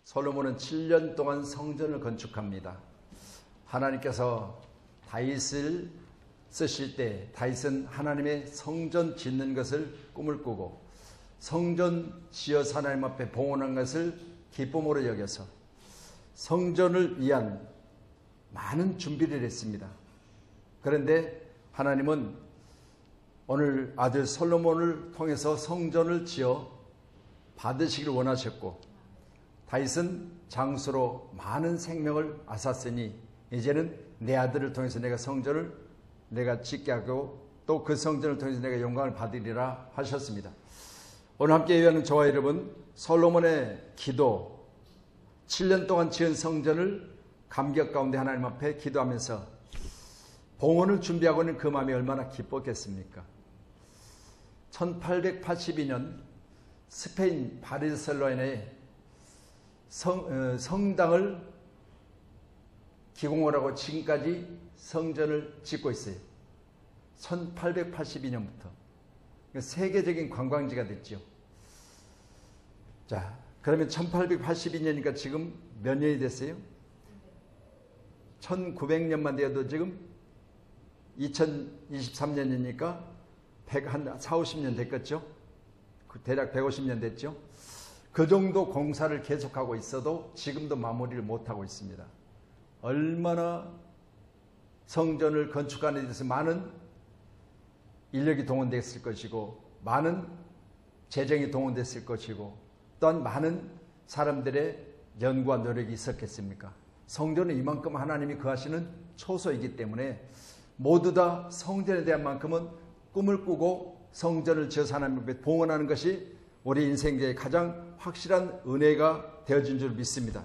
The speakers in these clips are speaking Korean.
솔로몬은 7년 동안 성전을 건축합니다. 하나님께서 다윗을 쓰실 때 다윗은 하나님의 성전 짓는 것을 꿈을 꾸고 성전 지어서 하나님 앞에 봉헌한 것을 기쁨으로 여겨서 성전을 위한 많은 준비를 했습니다. 그런데 하나님은 오늘 아들 솔로몬을 통해서 성전을 지어 받으시길 원하셨고 다윗은 장수로 많은 생명을 앗았으니 이제는 내 아들을 통해서 내가 성전을 내가 짓게 하고 또 그 성전을 통해서 내가 영광을 받으리라 하셨습니다. 오늘 함께 예배하는 저와 여러분, 솔로몬의 기도, 7년 동안 지은 성전을 감격 가운데 하나님 앞에 기도하면서 봉헌을 준비하고 있는 그 마음이 얼마나 기뻤겠습니까? 1882년 스페인 바르셀로나에 성당을 기공을 하고 지금까지 성전을 짓고 있어요. 1882년부터 세계적인 관광지가 됐죠. 자, 그러면 1882년이니까 지금 몇 년이 됐어요? 1900년만 되어도 지금 2023년이니까 한 40-50년 됐겠죠? 대략 150년 됐죠? 그 정도 공사를 계속하고 있어도 지금도 마무리를 못하고 있습니다. 얼마나 성전을 건축하는 데 대해서 많은 인력이 동원됐을 것이고 많은 재정이 동원됐을 것이고 또한 많은 사람들의 연구와 노력이 있었겠습니까? 성전은 이만큼 하나님이 거하시는 초소이기 때문에 모두 다 성전에 대한 만큼은 꿈을 꾸고 성전을 지어서 하나님 앞에 봉헌하는 것이 우리 인생의 가장 확실한 은혜가 되어진 줄 믿습니다.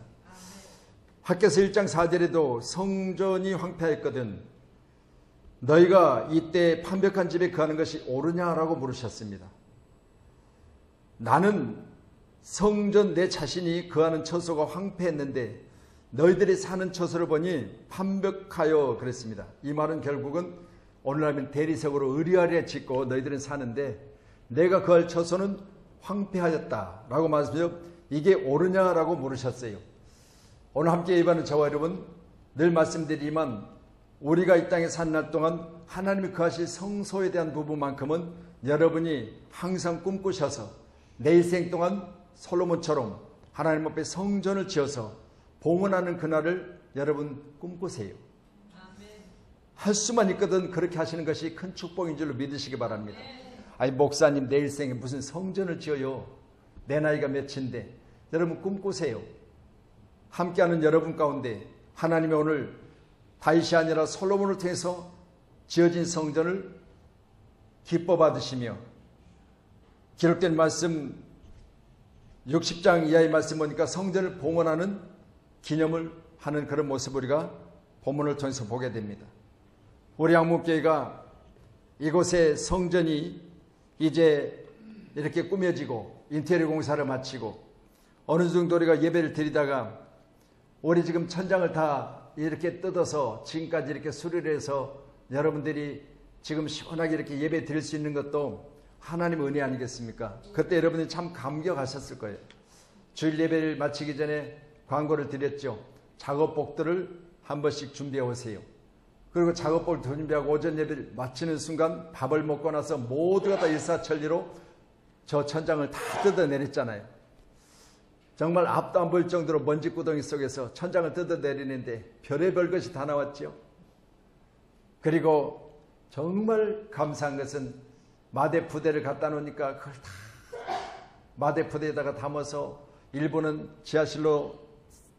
학개서 1장 4절에도 성전이 황폐하였거든 너희가 이때 판벽한 집에 거하는 것이 옳으냐라고 물으셨습니다. 나는 성전 내 자신이 거하는 처소가 황폐했는데 너희들이 사는 처소를 보니 판벽하여 그랬습니다. 이 말은 결국은 오늘날은 대리석으로 의리아리에 짓고 너희들은 사는데 내가 거할 처소는 황폐하였다라고 말씀하셔서 이게 옳으냐라고 물으셨어요. 오늘 함께 예배하는 저와 여러분 늘 말씀드리지만 우리가 이 땅에 산 날 동안 하나님이 거하실 성소에 대한 부분만큼은 여러분이 항상 꿈꾸셔서 내 인생 동안 솔로몬처럼 하나님 앞에 성전을 지어서 봉헌하는 그날을 여러분 꿈꾸세요. 할 수만 있거든 그렇게 하시는 것이 큰 축복인 줄로 믿으시기 바랍니다. 아니 목사님 내 일생에 무슨 성전을 지어요. 내 나이가 몇인데. 여러분 꿈꾸세요. 함께하는 여러분 가운데 하나님이 오늘 다윗이 아니라 솔로몬을 통해서 지어진 성전을 기뻐 받으시며 기록된 말씀 60장 이하의 말씀 보니까 성전을 봉헌하는 기념을 하는 그런 모습을 우리가 본문을 통해서 보게 됩니다. 우리 한국교회가 이곳의 성전이 이제 이렇게 꾸며지고 인테리어 공사를 마치고 어느 정도 우리가 예배를 드리다가 우리 지금 천장을 다 이렇게 뜯어서 지금까지 이렇게 수리를 해서 여러분들이 지금 시원하게 이렇게 예배 드릴 수 있는 것도 하나님의 은혜 아니겠습니까? 그때 여러분들이 참 감격하셨을 거예요. 주일 예배를 마치기 전에 광고를 드렸죠. 작업복들을 한 번씩 준비해 오세요. 그리고 작업복을 준비하고 오전 예배를 마치는 순간 밥을 먹고 나서 모두가 다 일사천리로 저 천장을 다 뜯어내렸잖아요. 정말 앞도 안 보일 정도로 먼지구덩이 속에서 천장을 뜯어내리는데 별의별 것이 다 나왔죠. 그리고 정말 감사한 것은 마대 부대를 갖다 놓으니까 그걸 다 마대 부대에다가 담아서 일부는 지하실로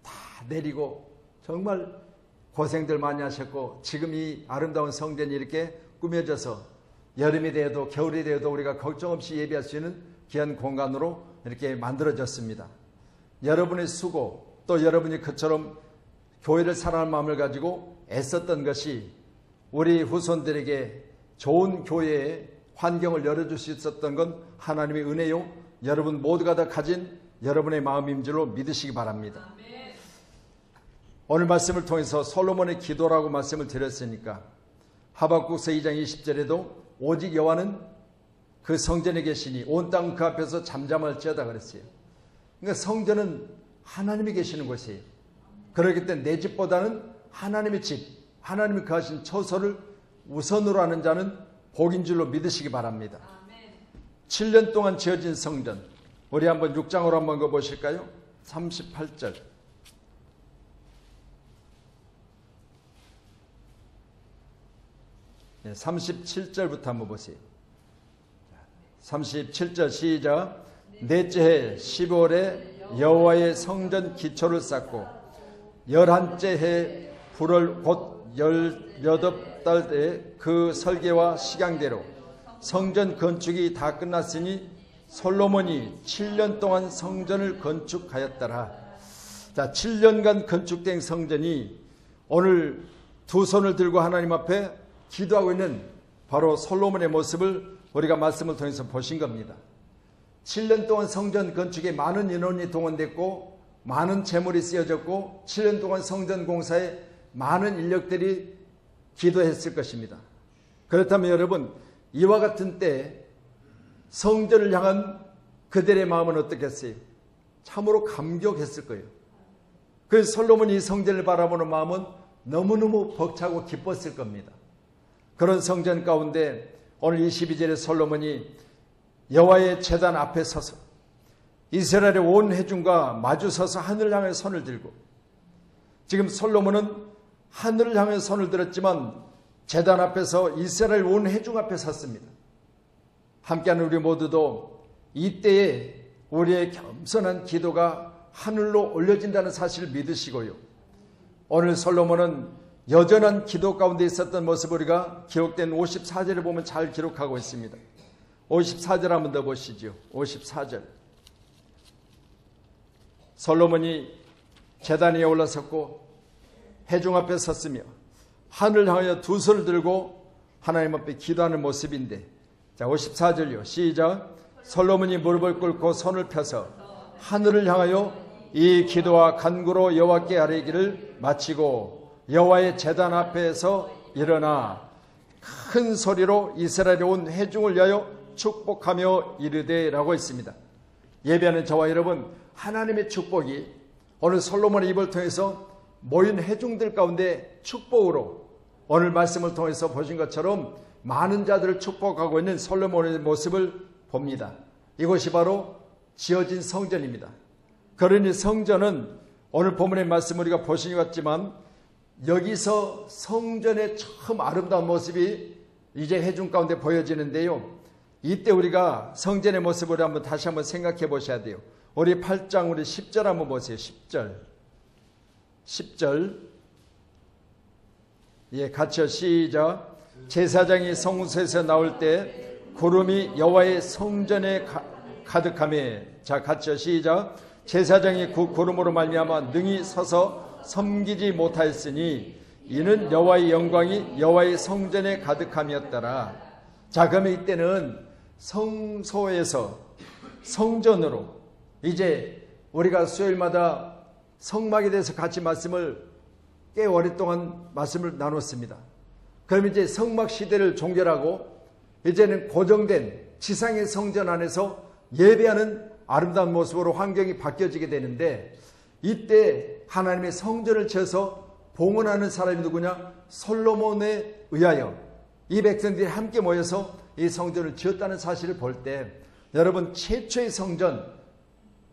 다 내리고 정말 고생들 많이 하셨고 지금 이 아름다운 성전이 이렇게 꾸며져서 여름이 되어도 겨울이 되어도 우리가 걱정 없이 예배할 수 있는 귀한 공간으로 이렇게 만들어졌습니다. 여러분의 수고 또 여러분이 그처럼 교회를 사랑하는 마음을 가지고 애썼던 것이 우리 후손들에게 좋은 교회의 환경을 열어줄 수 있었던 건 하나님의 은혜요 여러분 모두가 다 가진 여러분의 마음인 줄로 믿으시기 바랍니다. 오늘 말씀을 통해서 솔로몬의 기도라고 말씀을 드렸으니까 하박국서 2장 20절에도 오직 여호와는 그 성전에 계시니 온 땅 그 앞에서 잠잠할지어다 그랬어요. 그러니까 성전은 하나님이 계시는 곳이에요. 그렇기 때문에 내 집보다는 하나님의 집, 하나님이 거하신 처소를 우선으로 하는 자는 복인 줄로 믿으시기 바랍니다. 7년 동안 지어진 성전, 우리 한번 6장으로 한번 가보실까요? 38절. 37절부터 한번 보세요. 37절 시작. 넷째 해 15월에 여호와의 성전 기초를 쌓고 11째 해 불을 곧 18달 때 그 설계와 식양대로 성전 건축이 다 끝났으니 솔로몬이 7년 동안 성전을 건축하였더라. 자, 7년간 건축된 성전이 오늘 두 손을 들고 하나님 앞에 기도하고 있는 바로 솔로몬의 모습을 우리가 말씀을 통해서 보신 겁니다. 7년 동안 성전 건축에 많은 인원이 동원됐고 많은 재물이 쓰여졌고 7년 동안 성전 공사에 많은 인력들이 기도했을 것입니다. 그렇다면 여러분, 이와 같은 때 성전을 향한 그들의 마음은 어떻겠어요? 참으로 감격했을 거예요. 그래서 솔로몬이 이 성전을 바라보는 마음은 너무너무 벅차고 기뻤을 겁니다. 그런 성전 가운데 오늘 22절에 솔로몬이 여호와의 제단 앞에 서서 이스라엘의 온 회중과 마주 서서 하늘을 향해 손을 들고, 지금 솔로몬은 하늘을 향해 손을 들었지만 제단 앞에서 이스라엘 온 회중 앞에 섰습니다. 함께하는 우리 모두도 이때에 우리의 겸손한 기도가 하늘로 올려진다는 사실을 믿으시고요. 오늘 솔로몬은 여전한 기도 가운데 있었던 모습을 우리가 기록된 54절에 보면 잘 기록하고 있습니다. 54절 한번 더 보시죠. 54절. 솔로몬이 제단 위에 올라섰고 회중 앞에 섰으며 하늘을 향하여 두 손을 들고 하나님 앞에 기도하는 모습인데, 자 54절요. 시작. 솔로몬이 무릎을 꿇고 손을 펴서 하늘을 향하여 이 기도와 간구로 여호와께 아뢰기를 마치고 여호와의 제단 앞에서 일어나 큰 소리로 이스라엘의 온 회중을 위하여 축복하며 이르되 라고 했습니다. 예배하는 저와 여러분, 하나님의 축복이 오늘 솔로몬의 입을 통해서 모인 회중들 가운데 축복으로 오늘 말씀을 통해서 보신 것처럼 많은 자들을 축복하고 있는 솔로몬의 모습을 봅니다. 이것이 바로 지어진 성전입니다. 그러니 성전은 오늘 본문의 말씀 우리가 보신 것 같지만 여기서 성전의 처음 아름다운 모습이 이제 회중 가운데 보여지는데요. 이때 우리가 성전의 모습을 한번 다시 한번 생각해 보셔야 돼요. 우리 8장 우리 10절 한번 보세요. 10절. 예, 같이요. 시작. 제사장이 성소에서 나올 때 구름이 여호와의 성전에 가득하며, 자 같이요. 시작. 제사장이 그 구름으로 말미암아 능히 서서 섬기지 못하였으니 이는 여호와의 영광이 여호와의 성전에 가득함이었더라. 자, 그러면 이때는 성소에서 성전으로, 이제 우리가 수요일마다 성막에 대해서 같이 말씀을 꽤 오랫동안 말씀을 나눴습니다. 그럼 이제 성막 시대를 종결하고 이제는 고정된 지상의 성전 안에서 예배하는 아름다운 모습으로 환경이 바뀌어지게 되는데, 이때 하나님의 성전을 지어서 봉헌하는 사람이 누구냐? 솔로몬에 의하여 이 백성들이 함께 모여서 이 성전을 지었다는 사실을 볼 때, 여러분, 최초의 성전,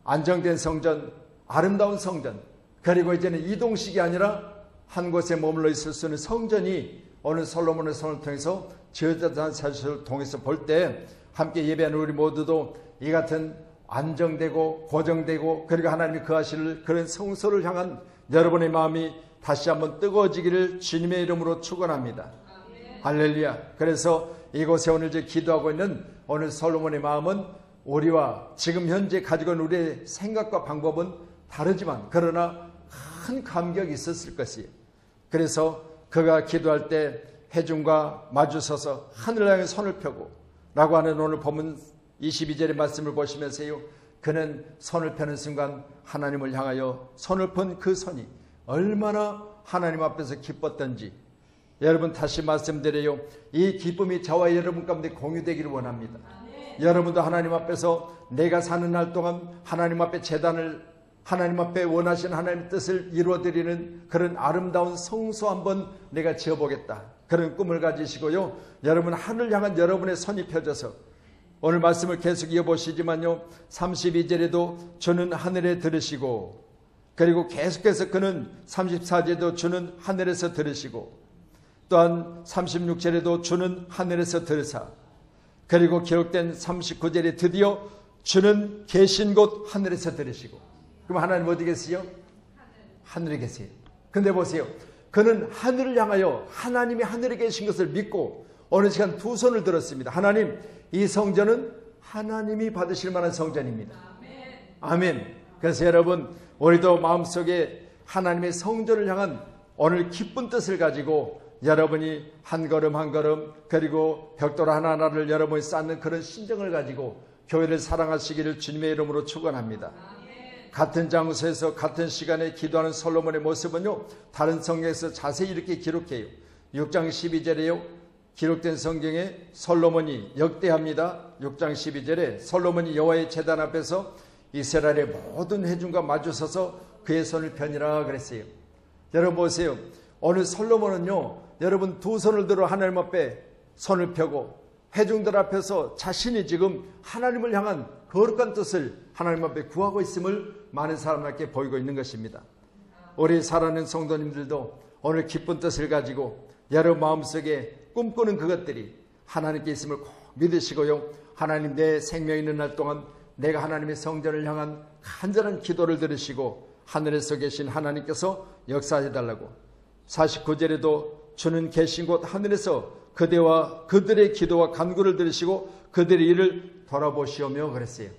안정된 성전, 아름다운 성전, 그리고 이제는 이동식이 아니라 한 곳에 머물러 있을 수 있는 성전이 오늘 솔로몬의 손을 통해서 지어졌다는 사실을 통해서 볼 때, 함께 예배하는 우리 모두도 이 같은 안정되고 고정되고 그리고 하나님이 거하실 그런 성소를 향한 여러분의 마음이 다시 한번 뜨거워지기를 주님의 이름으로 축원합니다. 할렐루야. 그래서 이곳에 오늘 기도하고 있는 오늘 솔로몬의 마음은 우리와 지금 현재 가지고 있는 우리의 생각과 방법은 다르지만 그러나 큰 감격이 있었을 것이에요. 그래서 그가 기도할 때 회중과 마주서서 하늘을 향해 손을 펴고 라고 하는 오늘 본문 22절의 말씀을 보시면서요, 그는 손을 펴는 순간 하나님을 향하여 손을 편 그 손이 얼마나 하나님 앞에서 기뻤던지, 여러분 다시 말씀드려요, 이 기쁨이 저와 여러분 가운데 공유되기를 원합니다. 여러분도 하나님 앞에서 내가 사는 날 동안 하나님 앞에 제단을 하나님 앞에 원하신 하나님의 뜻을 이루어드리는 그런 아름다운 성소 한번 내가 지어보겠다. 그런 꿈을 가지시고요. 여러분 하늘 향한 여러분의 손이 펴져서 오늘 말씀을 계속 이어보시지만요. 32절에도 주는 하늘에 들으시고 그리고 계속해서 그는 34절에도 주는 하늘에서 들으시고 또한 36절에도 주는 하늘에서 들으사 그리고 기록된 39절에 드디어 주는 계신 곳 하늘에서 들으시고 그럼 하나님 어디 계세요? 하늘에 계세요. 근데 보세요. 그는 하늘을 향하여 하나님이 하늘에 계신 것을 믿고 어느 시간 두 손을 들었습니다. 하나님 이 성전은 하나님이 받으실 만한 성전입니다. 아멘. 그래서 여러분 우리도 마음속에 하나님의 성전을 향한 오늘 기쁜 뜻을 가지고 여러분이 한 걸음 한 걸음 그리고 벽돌 하나하나를 여러분이 쌓는 그런 심정을 가지고 교회를 사랑하시기를 주님의 이름으로 축원합니다. 같은 장소에서 같은 시간에 기도하는 솔로몬의 모습은요. 다른 성경에서 자세히 이렇게 기록해요. 6장 12절에요. 기록된 성경에 솔로몬이 역대합니다. 6장 12절에 솔로몬이 여호와의 제단 앞에서 이스라엘의 모든 회중과 마주서서 그의 손을 펴니라 그랬어요. 여러분 보세요. 오늘 솔로몬은요. 여러분 두 손을 들어 하나님 앞에 손을 펴고 회중들 앞에서 자신이 지금 하나님을 향한 거룩한 뜻을 하나님 앞에 구하고 있음을 많은 사람들께 보이고 있는 것입니다. 우리 사랑하는 성도님들도 오늘 기쁜 뜻을 가지고 여러분 마음속에 꿈꾸는 그것들이 하나님께 있음을 꼭 믿으시고요. 하나님 내 생명 있는 날 동안 내가 하나님의 성전을 향한 간절한 기도를 들으시고 하늘에서 계신 하나님께서 역사해달라고 49절에도 주는 계신 곳 하늘에서 그대와 그들의 기도와 간구를 들으시고 그들의 일을 돌아보시오며 그랬어요.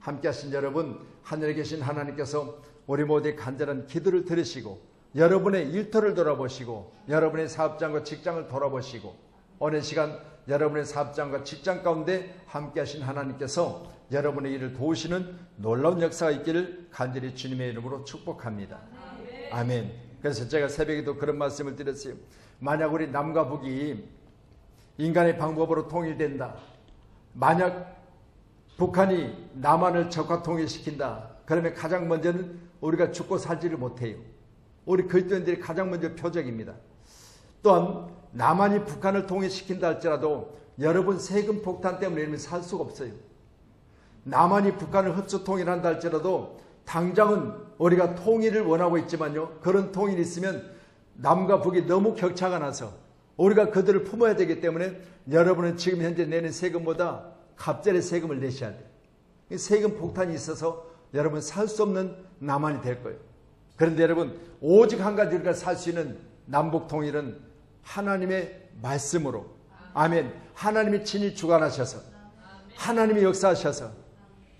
함께 하신 여러분 하늘에 계신 하나님께서 우리 모두의 간절한 기도를 들으시고 여러분의 일터를 돌아보시고 여러분의 사업장과 직장을 돌아보시고 오늘 시간 여러분의 사업장과 직장 가운데 함께 하신 하나님께서 여러분의 일을 도우시는 놀라운 역사가 있기를 간절히 주님의 이름으로 축복합니다. 아멘. 그래서 제가 새벽에도 그런 말씀을 드렸어요. 만약 우리 남과 북이 인간의 방법으로 통일된다. 만약 북한이 남한을 적화 통일시킨다. 그러면 가장 먼저는 우리가 죽고 살지를 못해요. 우리 그리스도인들이 가장 먼저 표적입니다. 또한 남한이 북한을 통일시킨다 할지라도 여러분 세금 폭탄 때문에 살 수가 없어요. 남한이 북한을 흡수 통일한다 할지라도 당장은 우리가 통일을 원하고 있지만요. 그런 통일이 있으면 남과 북이 너무 격차가 나서 우리가 그들을 품어야 되기 때문에 여러분은 지금 현재 내는 세금보다 갑절의 세금을 내셔야 돼요. 세금 폭탄이 있어서 여러분 살 수 없는 남한이 될 거예요. 그런데 여러분 오직 한 가지 우리가 살 수 있는 남북 통일은 하나님의 말씀으로 아멘. 하나님이 친히 주관하셔서 하나님이 역사하셔서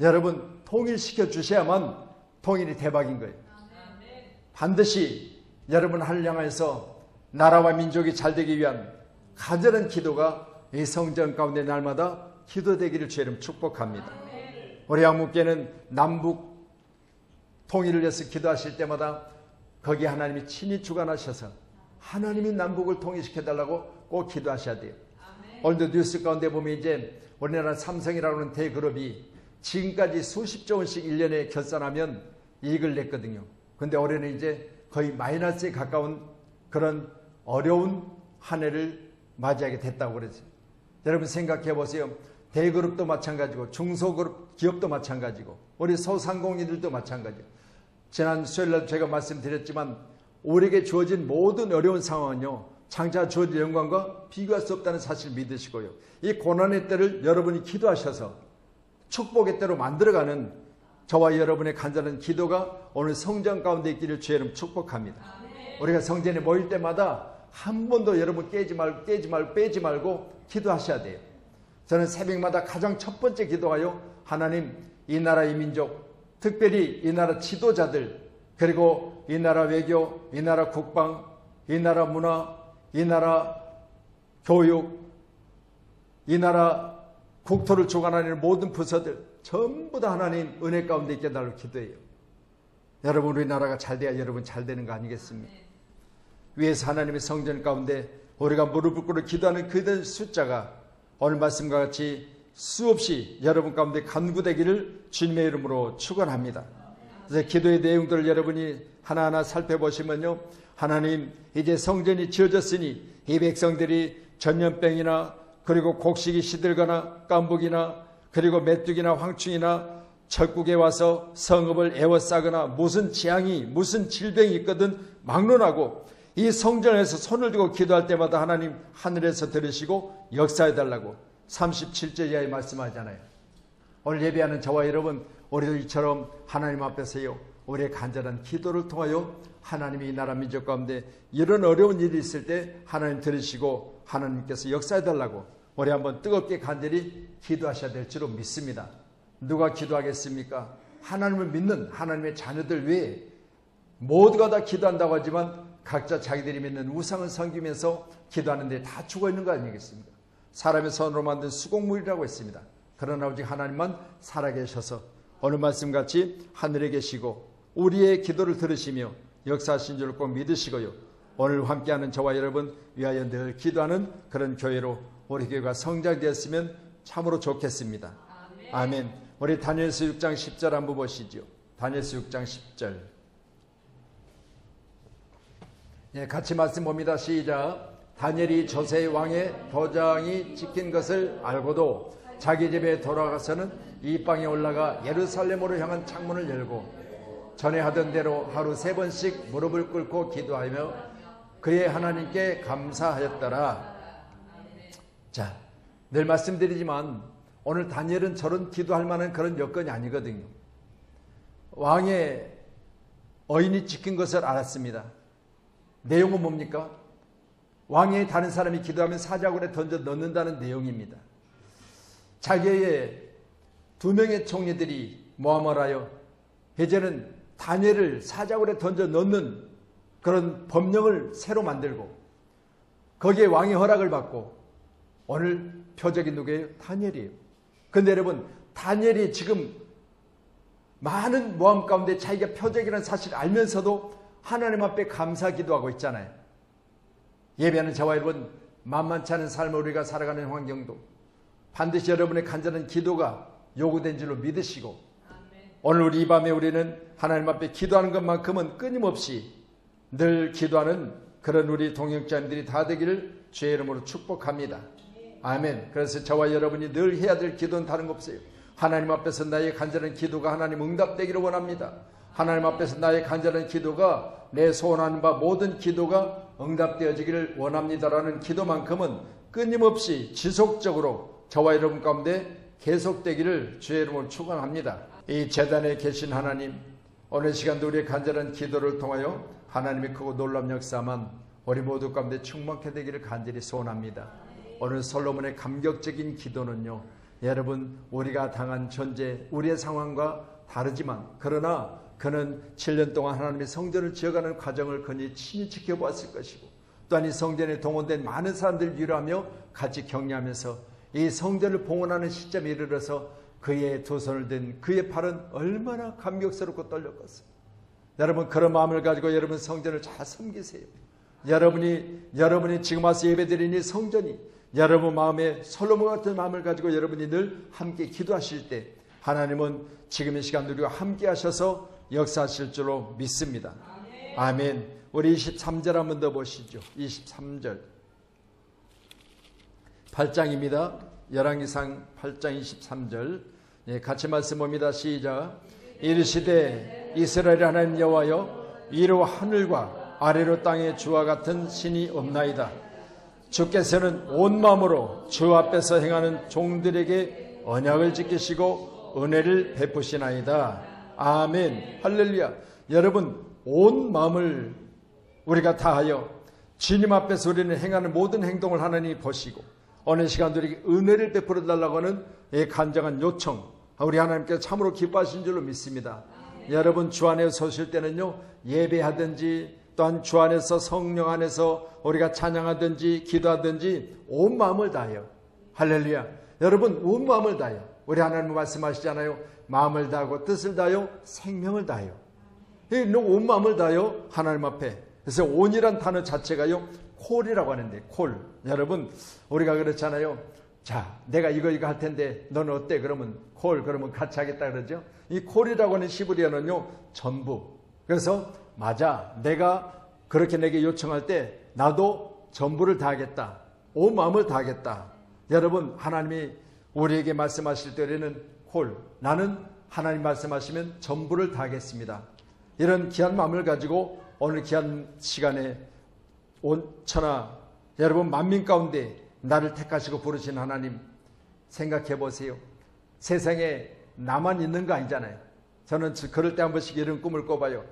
여러분 통일시켜 주셔야만 통일이 대박인 거예요. 반드시 여러분 하늘 향해서 나라와 민족이 잘되기 위한 간절한 기도가 이 성전 가운데 날마다 기도되기를 주님 축복합니다. 우리 한국교회는 남북 통일을 위해서 기도하실 때마다 거기에 하나님이 친히 주관하셔서 하나님이 남북을 통일시켜달라고 꼭 기도하셔야 돼요. 오늘도 뉴스 가운데 보면 이제 우리나라 삼성이라고 하는 대그룹이 지금까지 수십조 원씩 1년에 결산하면 이익을 냈거든요. 근데 올해는 이제 거의 마이너스에 가까운 그런 어려운 한 해를 맞이하게 됐다고 그랬어요. 여러분 생각해 보세요. 대그룹도 마찬가지고 중소그룹 기업도 마찬가지고 우리 소상공인들도 마찬가지고 지난 수요일날 제가 말씀드렸지만 우리에게 주어진 모든 어려운 상황은요. 장차 주어진 영광과 비교할 수 없다는 사실을 믿으시고요. 이 고난의 때를 여러분이 기도하셔서 축복의 때로 만들어가는 저와 여러분의 간절한 기도가 오늘 성전 가운데 있기를 주의 이름 축복합니다. 우리가 성전에 모일 때마다 한 번도 여러분 빼지 말고 기도하셔야 돼요. 저는 새벽마다 가장 첫 번째 기도하여 하나님 이 나라 이 민족 특별히 이 나라 지도자들 그리고 이 나라 외교 이 나라 국방 이 나라 문화 이 나라 교육 이 나라 국토를 주관하는 모든 부서들 전부 다 하나님 은혜 가운데 있게 달라고 기도해요. 여러분 우리나라가 잘 돼야 여러분 잘 되는 거 아니겠습니까? 위에서 하나님의 성전 가운데 우리가 무릎을 꿇고 기도하는 그들 숫자가 오늘 말씀과 같이 수없이 여러분 가운데 간구되기를 주님의 이름으로 축원합니다. 그래서 기도의 내용들을 여러분이 하나하나 살펴보시면요, 하나님, 이제 성전이 지어졌으니 이 백성들이 전염병이나 그리고 곡식이 시들거나 깐북이나 그리고 메뚜기나 황충이나 적국에 와서 성읍을 에워싸거나 무슨 재앙이 무슨 질병이 있거든 막론하고 이 성전에서 손을 들고 기도할 때마다 하나님 하늘에서 들으시고 역사해달라고 37절 이하에 말씀하잖아요. 오늘 예배하는 저와 여러분, 우리도 이처럼 하나님 앞에서요, 우리의 간절한 기도를 통하여 하나님이 이 나라 민족 가운데 이런 어려운 일이 있을 때 하나님 들으시고 하나님께서 역사해달라고 우리 한번 뜨겁게 간절히 기도하셔야 될 줄로 믿습니다. 누가 기도하겠습니까? 하나님을 믿는 하나님의 자녀들 외에 모두가 다 기도한다고 하지만 각자 자기들이 믿는 우상을 섬기면서 기도하는데 다 죽어 있는 거 아니겠습니까? 사람의 손으로 만든 수공물이라고 했습니다. 그러나 오직 하나님만 살아계셔서 오늘 말씀같이 하늘에 계시고 우리의 기도를 들으시며 역사하신 줄을 꼭 믿으시고요, 오늘 함께하는 저와 여러분 위하여 늘 기도하는 그런 교회로 우리 교회가 성장되었으면 참으로 좋겠습니다. 아멘. 우리 다니엘서 6장 10절 한번 보시죠. 다니엘서 6장 10절. 예, 같이 말씀 봅니다. 시작. 다니엘이 조세 왕의 도장이 찍힌 것을 알고도 자기 집에 돌아가서는 이 방에 올라가 예루살렘으로 향한 창문을 열고 전에 하던 대로 하루 3번씩 무릎을 꿇고 기도하며 그의 하나님께 감사하였더라. 자, 늘 말씀드리지만 오늘 다니엘은 저런 기도할 만한 그런 여건이 아니거든요. 왕의 어인이 찍힌 것을 알았습니다. 내용은 뭡니까? 왕의 다른 사람이 기도하면 사자굴에 던져 넣는다는 내용입니다. 자기의 2명의 총리들이 모함을 하여 이제는 다니엘을 사자굴에 던져 넣는 그런 법령을 새로 만들고 거기에 왕의 허락을 받고 오늘 표적이 누구예요? 다니엘이에요. 그런데 여러분, 다니엘이 지금 많은 모함 가운데 자기가 표적이라는 사실을 알면서도 하나님 앞에 감사 기도하고 있잖아요. 예배하는 저와 여러분, 만만치 않은 삶을 우리가 살아가는 환경도 반드시 여러분의 간절한 기도가 요구된 줄로 믿으시고 오늘 우리 이 밤에 우리는 하나님 앞에 기도하는 것만큼은 끊임없이 늘 기도하는 그런 우리 동역자님들이 다 되기를 주의 이름으로 축복합니다. 아멘. 그래서 저와 여러분이 늘 해야 될 기도는 다른 거 없어요. 하나님 앞에서 나의 간절한 기도가 하나님 응답되기를 원합니다. 하나님 앞에서 나의 간절한 기도가 내 소원하는 바 모든 기도가 응답되어지기를 원합니다라는 기도만큼은 끊임없이 지속적으로 저와 여러분 가운데 계속되기를 주의 이름으로 축원합니다. 이 제단에 계신 하나님, 오늘 시간도 우리의 간절한 기도를 통하여 하나님의 크고 놀라운 역사만 우리 모두 가운데 충만케 되기를 간절히 소원합니다. 오늘 솔로몬의 감격적인 기도는요, 여러분, 우리가 당한 존재, 우리의 상황과 다르지만 그러나 그는 7년 동안 하나님의 성전을 지어가는 과정을 그니 친히 지켜보았을 것이고 또한 이 성전에 동원된 많은 사람들을 위로하며 같이 격려하면서 이 성전을 봉헌하는 시점에 이르러서 그의 두 손을 든 그의 팔은 얼마나 감격스럽고 떨렸겠어요. 여러분, 그런 마음을 가지고 여러분 성전을 잘 섬기세요. 여러분이 지금 와서 예배드리는 이 성전이 여러분 마음에 솔로몬 같은 마음을 가지고 여러분이 늘 함께 기도하실 때 하나님은 지금 이 시간 우리와 함께 하셔서 역사하실 줄로 믿습니다. 아멘. 우리 23절 한번 더 보시죠. 23절 8장입니다. 열왕기상 8장 23절 같이 말씀 봅니다. 시작. 이르시되 이스라엘 하나님 여호와여, 위로 하늘과 아래로 땅에 주와 같은 신이 없나이다. 주께서는 온 마음으로 주 앞에서 행하는 종들에게 언약을 지키시고 은혜를 베푸시나이다. 아멘. 할렐루야. 여러분, 온 마음을 우리가 다하여 주님 앞에서 우리는 행하는 모든 행동을 하나님이 보시고 어느 시간도 우리에게 은혜를 베풀어 달라고 하는 이 간절한 요청, 우리 하나님께서 참으로 기뻐하신 줄로 믿습니다. 여러분, 주 안에 서실 때는요, 예배하든지 또한 주 안에서 성령 안에서 우리가 찬양하든지 기도하든지 온 마음을 다해요. 할렐루야. 여러분, 온 마음을 다해요. 우리 하나님 말씀하시잖아요. 마음을 다하고 뜻을 다하여 생명을 다해요. 온 마음을 다하여 하나님 앞에. 그래서 온이란 단어 자체가요, 콜이라고 하는데, 콜. 여러분, 우리가 그렇잖아요. 자, 내가 이거 할 텐데 너는 어때? 그러면 콜, 그러면 같이 하겠다 그러죠. 이 콜이라고 하는 히브리어는요, 전부. 그래서 맞아, 내가 그렇게 내게 요청할 때 나도 전부를 다하겠다. 온 마음을 다하겠다. 여러분, 하나님이 우리에게 말씀하실 때에는 콜, 나는 하나님 말씀하시면 전부를 다하겠습니다. 이런 귀한 마음을 가지고 오늘 귀한 시간에 온 천하 여러분 만민 가운데 나를 택하시고 부르신 하나님 생각해 보세요. 세상에 나만 있는 거 아니잖아요. 저는 그럴 때 한 번씩 이런 꿈을 꿔봐요.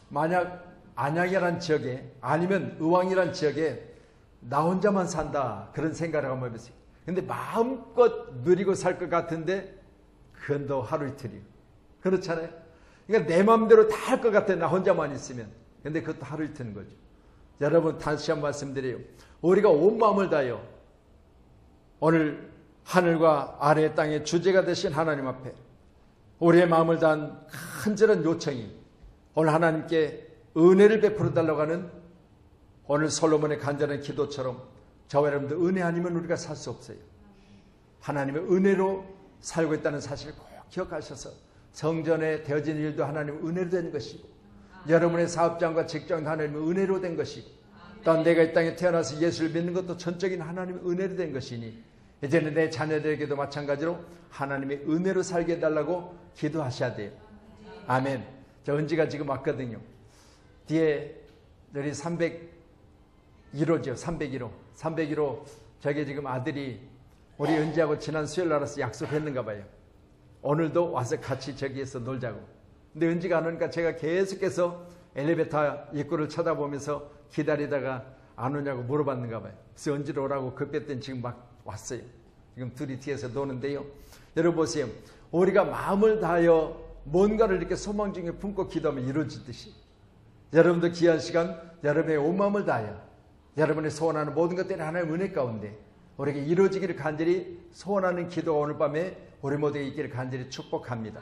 만약 안양이란 지역에 아니면 의왕이란 지역에 나 혼자만 산다 그런 생각을 한번 해보세요. 근데 마음껏 누리고 살 것 같은데 그건 더 하루 이틀이에요. 그렇잖아요. 그러니까 내 마음대로 다 할 것 같아, 나 혼자만 있으면. 근데 그것도 하루 이틀인 거죠. 여러분, 다시 한 번 말씀드려요. 우리가 온 마음을 다하여 오늘 하늘과 아래의 땅의 주제가 되신 하나님 앞에 우리의 마음을 다한 간절한 요청이 오늘 하나님께 은혜를 베풀어 달라고 하는 오늘 솔로몬의 간절한 기도처럼 저와 여러분들 은혜 아니면 우리가 살 수 없어요. 하나님의 은혜로 살고 있다는 사실을 꼭 기억하셔서 성전에 되어진 일도 하나님의 은혜로 된 것이고 여러분의 사업장과 직장도 하나님의 은혜로 된 것이고 또한 내가 이 땅에 태어나서 예수를 믿는 것도 전적인 하나님의 은혜로 된 것이니 이제는 내 자녀들에게도 마찬가지로 하나님의 은혜로 살게 해달라고 기도하셔야 돼요. 아멘. 저 은지가 지금 왔거든요. 뒤에 우리 301호죠. 301호. 저게 지금 아들이 우리 은지하고 지난 수요일 날 와서 약속했는가 봐요. 오늘도 와서 같이 저기에서 놀자고. 근데 은지가 안 오니까 제가 계속해서 엘리베이터 입구를 쳐다보면서 기다리다가 안 오냐고 물어봤는가 봐요. 그래서 은지로 오라고 급했더니 지금 막 왔어요. 지금 둘이 뒤에서 노는데요. 여러분 보세요. 우리가 마음을 다하여 뭔가를 이렇게 소망 중에 품고 기도하면 이루어지듯이 여러분들 귀한 시간 여러분의 온 마음을 다하여 여러분의 소원하는 모든 것들이 하나님의 은혜 가운데 우리에게 이루어지기를 간절히 소원하는 기도가 오늘 밤에 우리 모두에게 있기를 간절히 축복합니다.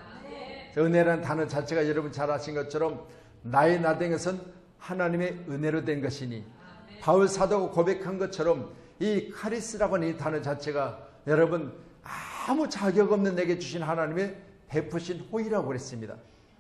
은혜라는 단어 자체가 여러분 잘 아신 것처럼 나의 나 된 것은 하나님의 은혜로 된 것이니 바울 사도가 고백한 것처럼 이 카리스라고 하는 이 단어 자체가 여러분 아무 자격 없는 내게 주신 하나님의 베푸신 호의라고 그랬습니다.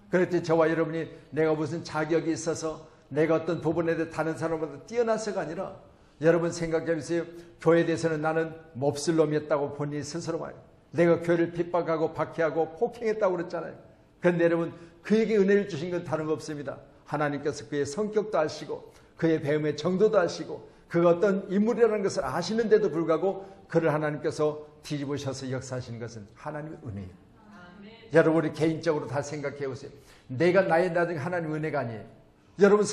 그랬더니 저와 여러분이 내가 무슨 자격이 있어서 내가 어떤 부분에 대해 다른 사람보다 뛰어나서가 아니라 여러분 생각해 보세요. 교회에 대해서는 나는 몹쓸 놈이었다고 본인이 스스로 말해요. 내가 교회를 핍박하고 박해하고 폭행했다고 그랬잖아요. 그런데 여러분 그에게 은혜를 주신 건 다른 거 없습니다. 하나님께서 그의 성격도 아시고 그의 배움의 정도도 아시고 그가 어떤 인물이라는 것을 아시는데도 불구하고 그를 하나님께서 뒤집으셔서 역사하시는 것은 하나님의 은혜예요. 여러분 우리 개인적으로 다 생각해 보세요. 내가 나의 나 된 하나님의 은혜가 아니에요. 여러분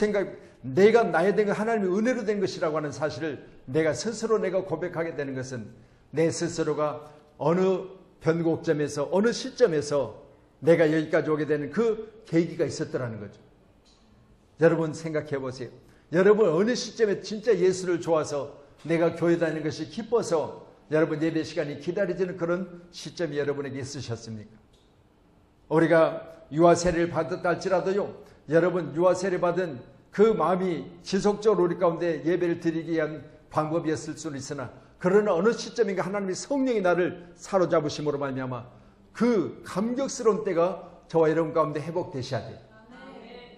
내가 나의 된 하나님의 은혜로 된 것이라고 하는 사실을 내가 스스로 내가 고백하게 되는 것은 내 스스로가 어느 변곡점에서 어느 시점에서 내가 여기까지 오게 되는 그 계기가 있었더라는 거죠. 여러분 생각해 보세요. 여러분 어느 시점에 진짜 예수를 좋아서 내가 교회 다니는 것이 기뻐서 여러분 예배 시간이 기다려지는 그런 시점이 여러분에게 있으셨습니까? 우리가 유아 세례를 받았다 할지라도요. 여러분 유아 세례 받은 그 마음이 지속적으로 우리 가운데 예배를 드리기 위한 방법이었을 수는 있으나 그러나 어느 시점인가 하나님의 성령이 나를 사로잡으심으로 말미암아 그 감격스러운 때가 저와 여러분 가운데 회복되셔야 돼요.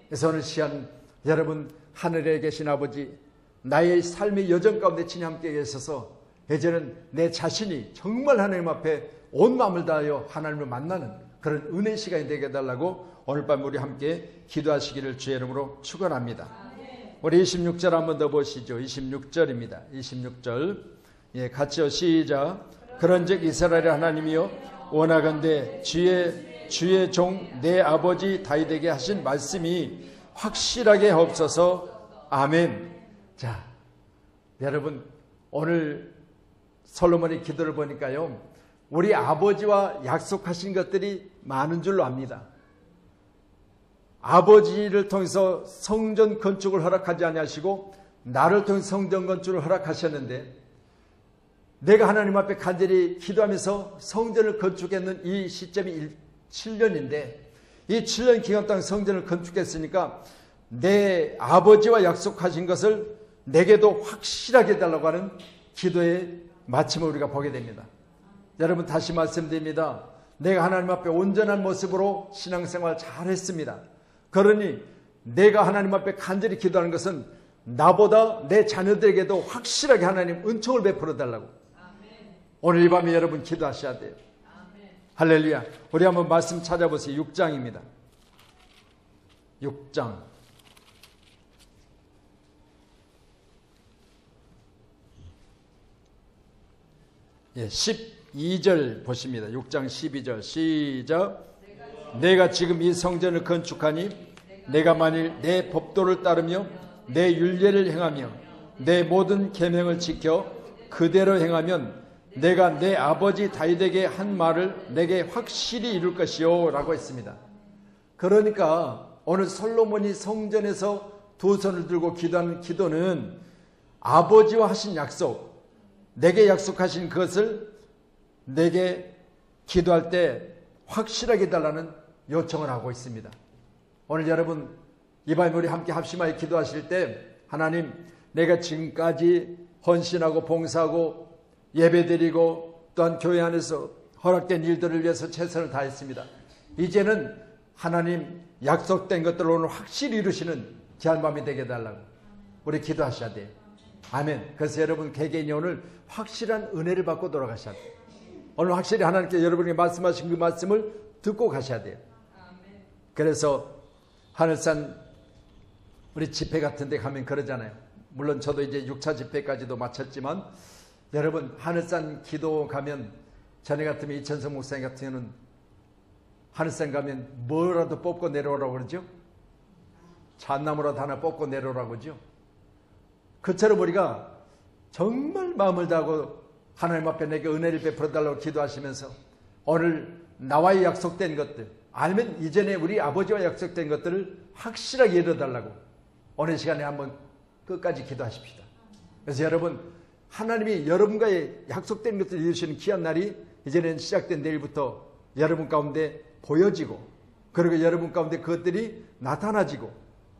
그래서 오늘 시간 여러분 하늘에 계신 아버지 나의 삶의 여정 가운데 친히 함께 계셔서 이제는 내 자신이 정말 하나님 앞에 온 마음을 다하여 하나님을 만나는 그런 은혜 시간이 되게 해달라고 오늘 밤 우리 함께 기도하시기를 주의 이름으로 축원합니다. 우리 26절 한번 더 보시죠. 26절입니다. 26절 같이요. 시작. 그런즉 이스라엘의 하나님이여 원하건대 주의 종 내 아버지 다윗에게 하신 말씀이 확실하게 없어서 아멘. 자, 여러분 오늘 솔로몬의 기도를 보니까요. 우리 아버지와 약속하신 것들이 많은 줄로 압니다. 아버지를 통해서 성전 건축을 허락하지 아니하시고 나를 통해서 성전 건축을 허락하셨는데 내가 하나님 앞에 간절히 기도하면서 성전을 건축했는 이 시점이 7년인데 이 7년 기간 동안 성전을 건축했으니까 내 아버지와 약속하신 것을 내게도 확실하게 해달라고 하는 기도의 마침을 우리가 보게 됩니다. 여러분 다시 말씀드립니다. 내가 하나님 앞에 온전한 모습으로 신앙생활 잘했습니다. 그러니 내가 하나님 앞에 간절히 기도하는 것은 나보다 내 자녀들에게도 확실하게 하나님 은총을 베풀어 달라고. 오늘 이 밤에 여러분 기도하셔야 돼요. 할렐루야. 우리 한번 말씀 찾아보세요. 6장입니다. 6장. 예, 12절 보십니다. 6장 12절 시작. 내가 지금 이 성전을 건축하니 내가 만일 내 법도를 따르며 내 율례를 행하며 내 모든 계명을 지켜 그대로 행하면 내가 내 아버지 다윗에게 한 말을 내게 확실히 이룰 것이요 라고 했습니다. 그러니까 오늘 솔로몬이 성전에서 두 손을 들고 기도하는 기도는 아버지와 하신 약속, 내게 약속하신 그것을 내게 기도할 때 확실하게 달라는 요청을 하고 있습니다. 오늘 여러분 이 밤에 우리 함께 합심하여 기도하실 때 하나님, 내가 지금까지 헌신하고 봉사하고 예배드리고 또한 교회 안에서 허락된 일들을 위해서 최선을 다했습니다. 이제는 하나님 약속된 것들을 오늘 확실히 이루시는 귀한 밤이 되게 해달라고 우리 기도하셔야 돼요. 아멘. 그래서 여러분 개개인이 오늘 확실한 은혜를 받고 돌아가셔야 돼요. 오늘 확실히 하나님께 여러분에게 말씀하신 그 말씀을 듣고 가셔야 돼요. 그래서 하늘산 우리 집회 같은 데 가면 그러잖아요. 물론 저도 이제 6차 집회까지도 마쳤지만 여러분 하늘산 기도 가면 전에 같으면 이천성 목사님 같은 경우는 하늘산 가면 뭐라도 뽑고 내려오라고 그러죠. 잣나무라도 하나 뽑고 내려오라고 그러죠. 그처럼 우리가 정말 마음을 다하고 하나님 앞에 내게 은혜를 베풀어 달라고 기도하시면서 오늘 나와의 약속된 것들 아니면 이전에 우리 아버지와 약속된 것들을 확실하게 이뤄달라고 오늘 시간에 한번 끝까지 기도하십시다. 그래서 여러분 하나님이 여러분과의 약속된 것들을 이루시는 귀한 날이 이제는 시작된 내일부터 여러분 가운데 보여지고 그리고 여러분 가운데 그것들이 나타나지고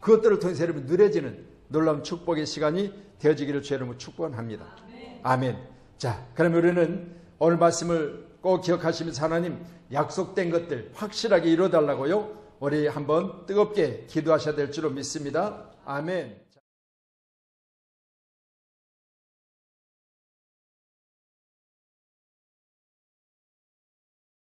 그것들을 통해서 여러분 누려지는 놀라운 축복의 시간이 되어지기를 주의 이름으로 축원합니다. 아멘. 자, 그러면 우리는 오늘 말씀을 꼭 기억하시면서 하나님 약속된 것들 확실하게 이루어달라고요. 우리 한번 뜨겁게 기도하셔야 될 줄로 믿습니다. 아멘.